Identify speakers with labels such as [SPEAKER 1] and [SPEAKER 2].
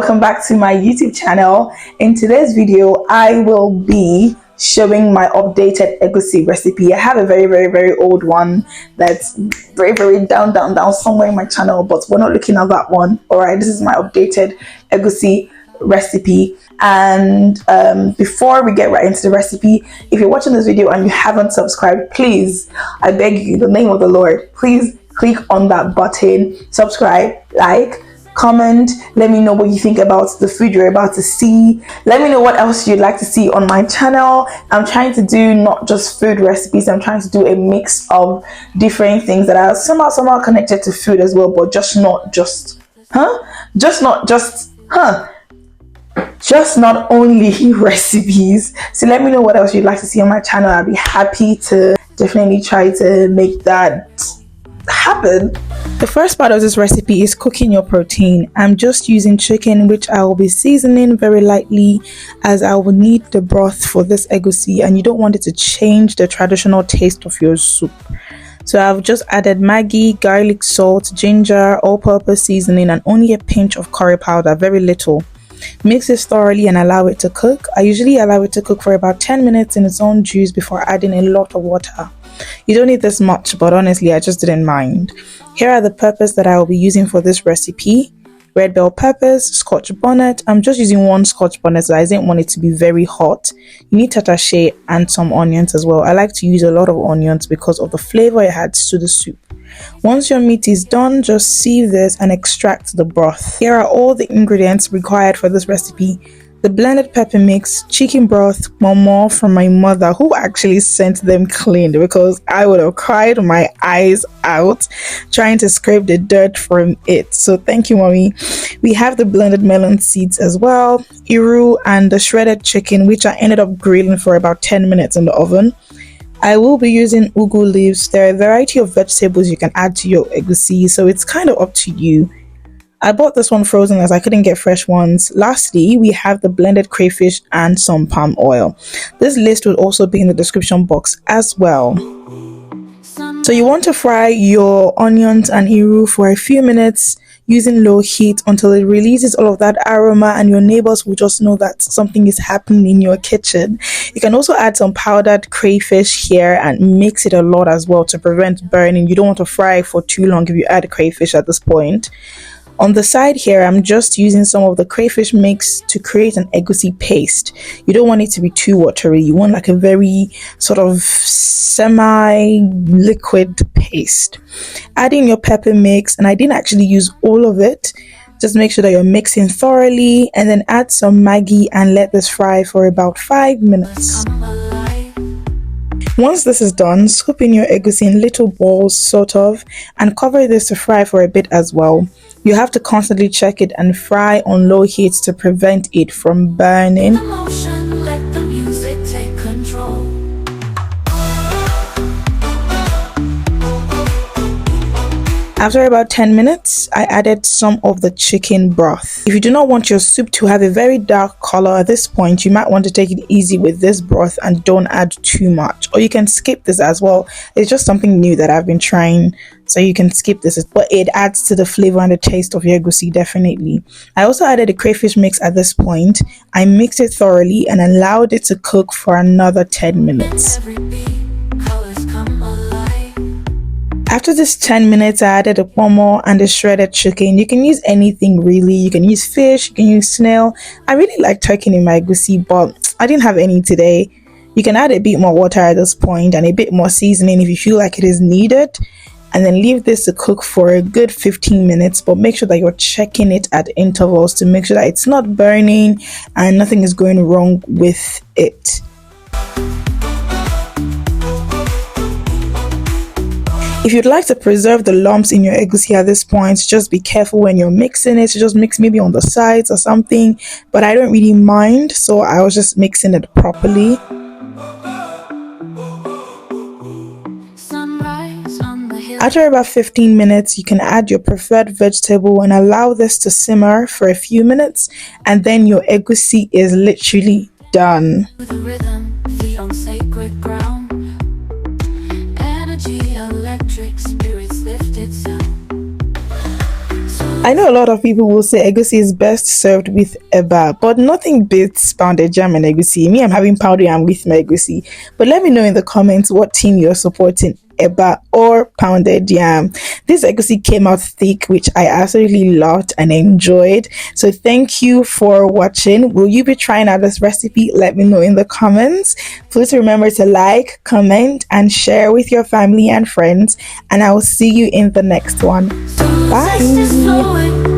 [SPEAKER 1] welcome back to my YouTube channel. In today's video, I will be showing my updated egusi recipe. I have a very old one that's very down somewhere in my channel, but we're not looking at that one. All right, this is my updated egusi recipe. And before we get right into the recipe, if you're watching this video and you haven't subscribed, please, I beg you, in the name of the Lord, please click on that button, subscribe, like, comment. Let me know what you think about the food you're about to see. Let me know what else you'd like to see on my channel. I'm trying to do not just food recipes, I'm trying to do a mix of different things that are somehow connected to food as well, but just not only recipes. So let me know what else you'd like to see on my channel. I'll be happy to definitely try to make that happen. The first part of this recipe is cooking your protein. I'm just using chicken, which I will be seasoning very lightly, as I will need the broth for this egusi and you don't want it to change the traditional taste of your soup. So I've just added Maggi, garlic, salt, ginger, all-purpose seasoning, and only a pinch of curry powder, very little. Mix this thoroughly and allow it to cook. I usually allow it to cook for about 10 minutes in its own juice before adding a lot of water. You don't need this much, but honestly I just didn't mind. Here are the peppers that I will be using for this recipe: red bell peppers, scotch bonnet. I'm just using one scotch bonnet, so I didn't want it to be very hot. You need tatashe and some onions as well. I like to use a lot of onions because of the flavor it adds to the soup. Once your meat is done, just sieve this and extract the broth. Here are all the ingredients required for this recipe: the blended pepper mix, chicken broth, momo from my mother, who actually sent them cleaned because I would have cried my eyes out trying to scrape the dirt from it. So thank you, mommy. We have the blended melon seeds as well, iru, and the shredded chicken, which I ended up grilling for about 10 minutes in the oven. I will be using ugu leaves. There are a variety of vegetables you can add to your egusi, so it's kind of up to you. I bought this one frozen as I couldn't get fresh ones. Lastly, we have the blended crayfish and some palm oil. This list will also be in the description box as well. So you want to fry your onions and iru for a few minutes using low heat until it releases all of that aroma and your neighbors will just know that something is happening in your kitchen. You can also add some powdered crayfish here and mix it a lot as well to prevent burning. You don't want to fry for too long if you add crayfish at this point. On the side here, I'm just using some of the crayfish mix to create an egusi paste. You don't want it to be too watery. You want like a very sort of semi-liquid paste. Adding your pepper mix, and I didn't actually use all of it. Just make sure that you're mixing thoroughly and then add some Maggi and let this fry for about 5 minutes. Once this is done, scoop in your egusi in little balls sort of and cover this to fry for a bit as well. You have to constantly check it and fry on low heat to prevent it from burning. After about 10 minutes, I added some of the chicken broth. If you do not want your soup to have a very dark color at this point, you might want to take it easy with this broth and don't add too much. Or you can skip this as well. It's just something new that I've been trying, so you can skip this, but it adds to the flavor and the taste of your egusi, definitely. I also added a crayfish mix at this point. I mixed it thoroughly and allowed it to cook for another 10 minutes. After this 10 minutes, I added a pomo and the shredded chicken. You can use anything really. You can use fish, you can use snail. I really like turkey in my egusi, but I didn't have any today. You can add a bit more water at this point and a bit more seasoning if you feel like it is needed. And then leave this to cook for a good 15 minutes, but make sure that you're checking it at intervals to make sure that it's not burning and nothing is going wrong with it. If you'd like to preserve the lumps in your egusi at this point, just be careful when you're mixing it. So just mix maybe on the sides or something, but I don't really mind, so I was just mixing it properly. After about 15 minutes, you can add your preferred vegetable and allow this to simmer for a few minutes, and then your egusi is literally done. I know a lot of people will say egusi is best served with eba, but nothing beats pounded yam and egusi. Me, I'm having pounded yam with my egusi. But let me know in the comments what team you're supporting, eba or pounded yam. This egusi came out thick, which I absolutely loved and enjoyed. So thank you for watching. Will you be trying out this recipe? Let me know in the comments. Please remember to like, comment, and share with your family and friends. And I will see you in the next one. Bye.